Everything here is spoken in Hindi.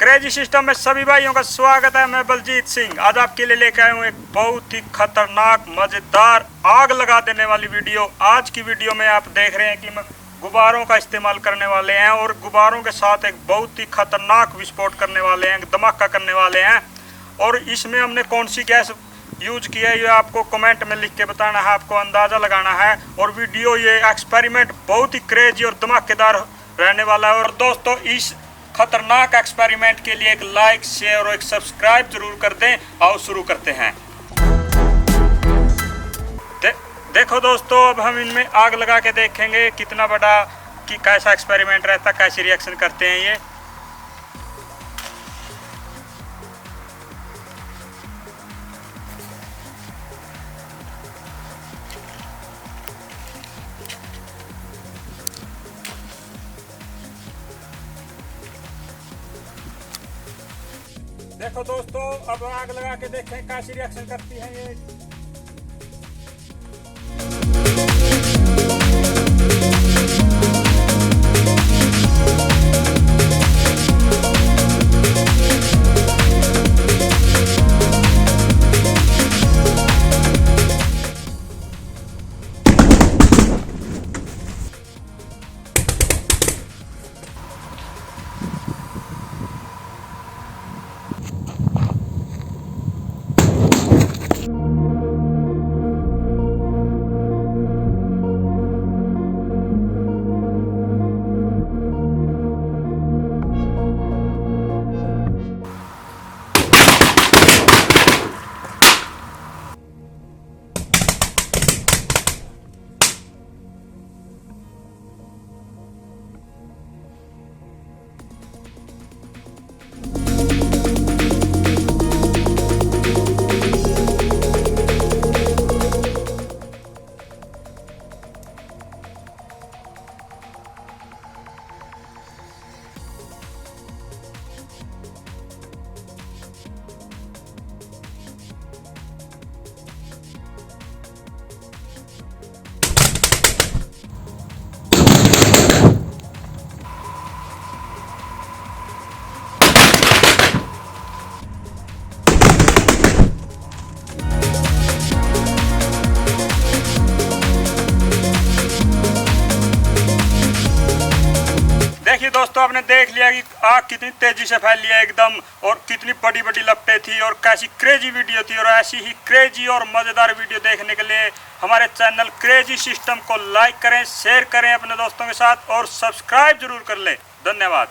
क्रेजी सिस्टम में सभी भाइयों का स्वागत है। मैं बलजीत सिंह आज आपके लिए लेकर आया हूँ एक बहुत ही खतरनाक मजेदार आग लगा देने वाली वीडियो। आज की वीडियो में आप देख रहे हैं कि गुब्बारों का इस्तेमाल करने वाले हैं और गुब्बारों के साथ एक बहुत ही खतरनाक विस्फोट करने वाले हैं, धमाका करने वाले हैं। और इसमें हमने कौन सी गैस यूज किया है ये आपको कमेंट में लिख के बताना है, आपको अंदाज़ा लगाना है। और वीडियो ये एक्सपेरिमेंट बहुत ही क्रेजी और धमाकेदार रहने वाला है। और दोस्तों इस खतरनाक एक्सपेरिमेंट के लिए एक लाइक, शेयर और एक सब्सक्राइब जरूर कर दें। आओ शुरू करते हैं। देखो दोस्तों, अब हम इनमें आग लगा के देखेंगे कितना बड़ा कि कैसा एक्सपेरिमेंट रहता, कैसे रिएक्शन करते हैं ये। देखो दोस्तों, अब आग लगा के देखें कैसी रिएक्शन करती है ये। देखिए दोस्तों, आपने देख लिया कि आग कितनी तेजी से फैली है एकदम, और कितनी बड़ी बड़ी लपटें थी और कैसी क्रेजी वीडियो थी। और ऐसी ही क्रेजी और मज़ेदार वीडियो देखने के लिए हमारे चैनल क्रेजी सिस्टम को लाइक करें, शेयर करें अपने दोस्तों के साथ और सब्सक्राइब जरूर कर लें। धन्यवाद।